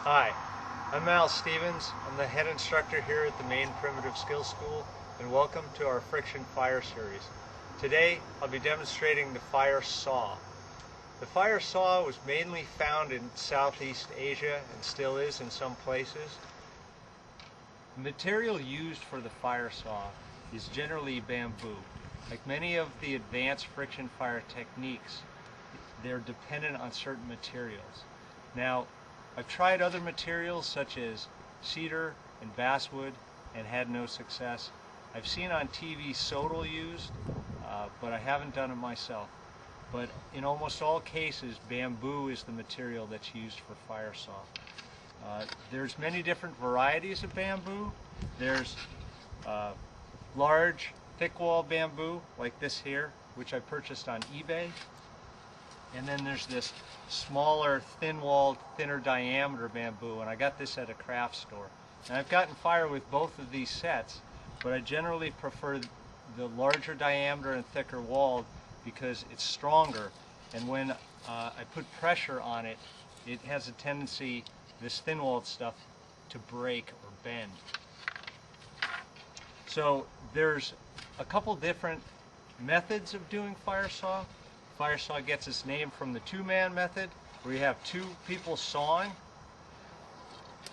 Hi, I'm Al Stevens. I'm the head instructor here at the Maine Primitive Skills School, and welcome to our Friction Fire series. Today I'll be demonstrating the fire saw. The fire saw was mainly found in Southeast Asia and still is in some places. The material used for the fire saw is generally bamboo. Like many of the advanced friction fire techniques, they're dependent on certain materials. Now, I've tried other materials such as cedar and basswood and had no success. I've seen on TV sodal used, but I haven't done it myself. But in almost all cases, bamboo is the material that's used for fire saw. There's many different varieties of bamboo. There's large, thick-walled bamboo, like this here, which I purchased on eBay. And then there's this smaller, thin-walled, thinner diameter bamboo, and I got this at a craft store. And I've gotten fire with both of these sets, but I generally prefer the larger diameter and thicker walled because it's stronger, and when I put pressure on it, it has a tendency, this thin-walled stuff, to break or bend. So there's a couple different methods of doing fire saw. Fire saw gets its name from the two-man method, where you have two people sawing.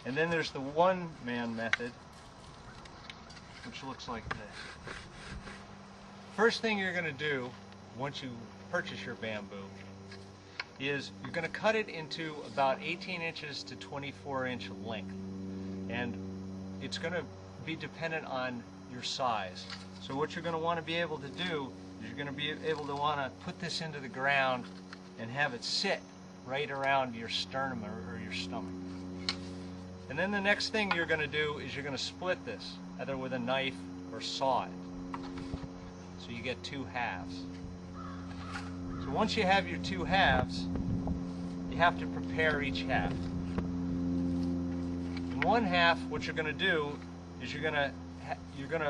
And then there's the one-man method, which looks like this. First thing you're going to do, once you purchase your bamboo, is you're going to cut it into about 18 inches to 24-inch length. And it's going to be dependent on your size. So what you're going to want to be able to do, you're going to be able to want to put this into the ground and have it sit right around your sternum or your stomach. And then the next thing you're going to do is you're going to split this, either with a knife or saw it. So you get two halves. So once you have your two halves, you have to prepare each half. In one half, what you're going to do is you're going to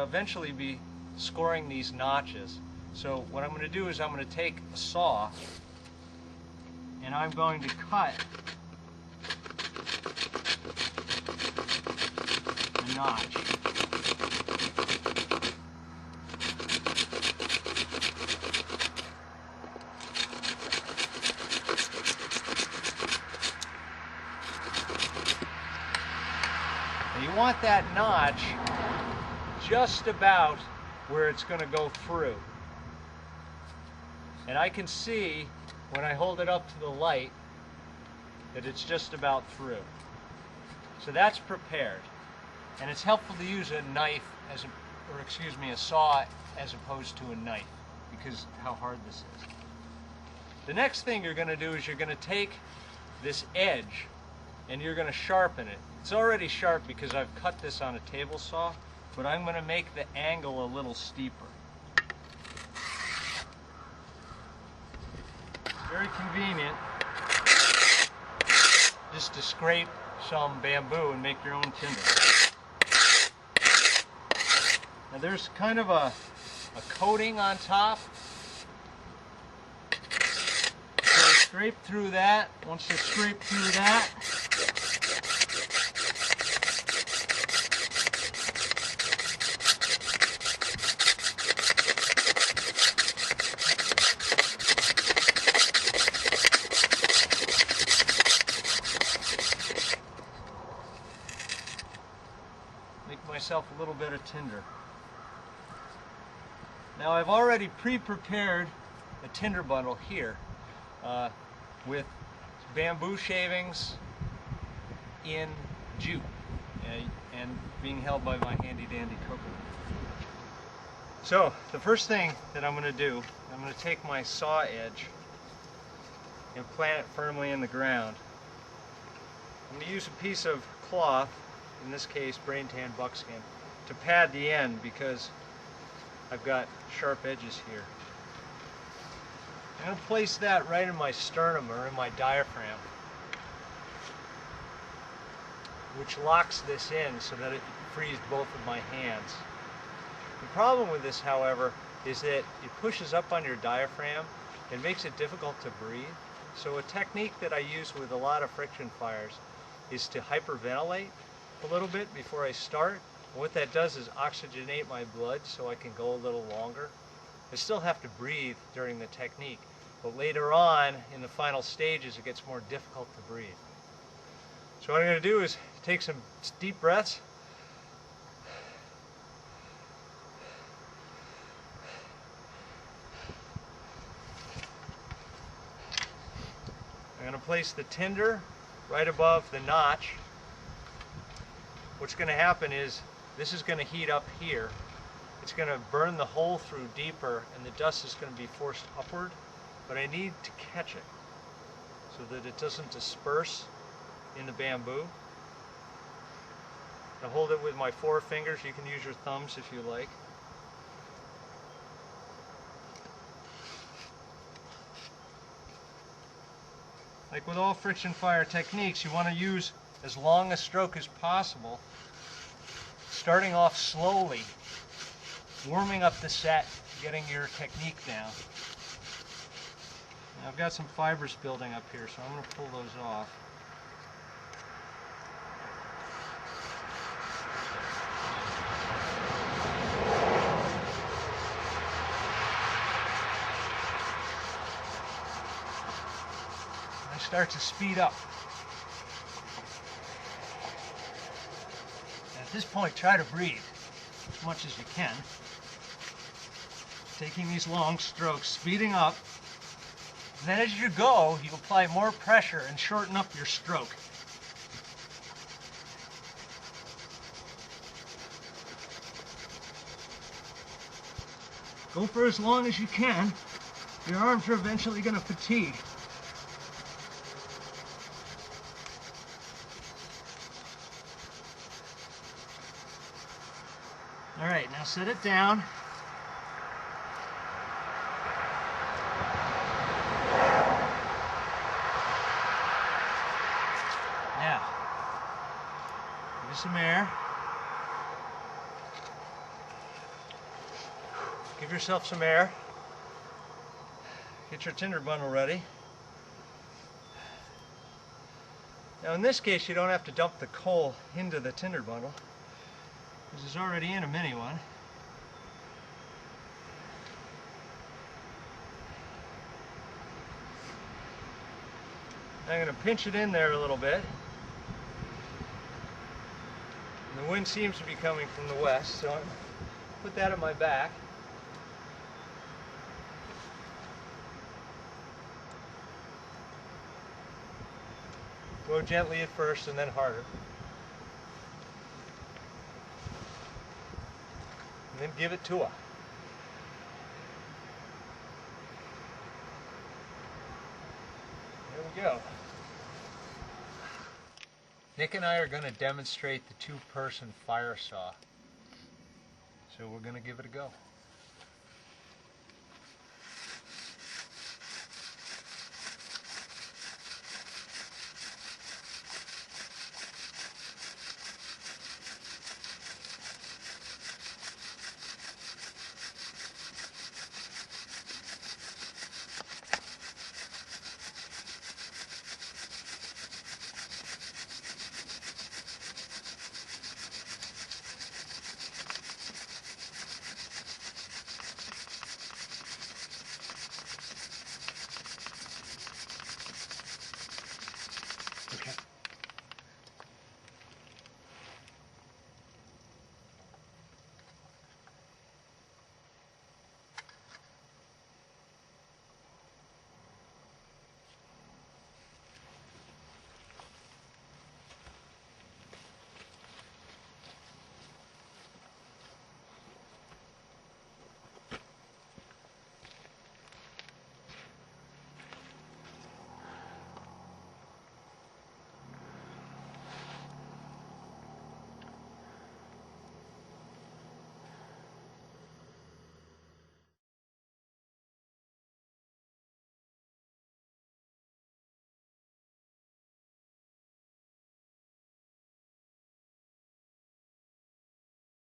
eventually be scoring these notches. So what I'm going to do is I'm going to take a saw and I'm going to cut a notch. Now you want that notch just about where it's going to go through. And I can see when I hold it up to the light that it's just about through. So that's prepared. And it's helpful to use a knife a saw as opposed to a knife because how hard this is. The next thing you're going to do is you're going to take this edge and you're going to sharpen it. It's already sharp because I've cut this on a table saw, but I'm going to make the angle a little steeper. Very convenient just to scrape some bamboo and make your own tinder. Now there's kind of a coating on top. So scrape through that. Once you scrape through that, make myself a little bit of tinder. Now I've already pre-prepared a tinder bundle here with bamboo shavings in jute and being held by my handy dandy coconut. So the first thing that I'm going to do, I'm going to take my saw edge and plant it firmly in the ground. I'm going to use a piece of cloth, in this case brain tan buckskin, to pad the end because I've got sharp edges here. I'm going to place that right in my sternum or in my diaphragm, which locks this in so that it frees both of my hands. The problem with this, however, is that it pushes up on your diaphragm and makes it difficult to breathe. So a technique that I use with a lot of friction fires is to hyperventilate a little bit before I start. What that does is oxygenate my blood so I can go a little longer. I still have to breathe during the technique, but later on in the final stages it gets more difficult to breathe. So what I'm going to do is take some deep breaths. I'm going to place the tinder right above the notch. What's going to happen is this is going to heat up here. It's going to burn the hole through deeper and the dust is going to be forced upward, but I need to catch it so that it doesn't disperse in the bamboo. I hold it with my 4 fingers. You can use your thumbs if you like. Like with all friction fire techniques, you want to use as long a stroke as possible, starting off slowly, warming up the set, getting your technique down. Now I've got some fibers building up here, so I'm going to pull those off. Start to speed up. And at this point, try to breathe as much as you can. Taking these long strokes, speeding up. And then as you go, you apply more pressure and shorten up your stroke. Go for as long as you can. Your arms are eventually going to fatigue. All right, now set it down. Now, give it some air. Give yourself some air. Get your tinder bundle ready. Now in this case, you don't have to dump the coal into the tinder bundle. This is already in a mini one. I'm going to pinch it in there a little bit. And the wind seems to be coming from the west, so I'm put that at my back. Go gently at first and then harder. And then give it to her. There we go. Nick and I are going to demonstrate the 2-person fire saw. So we're going to give it a go.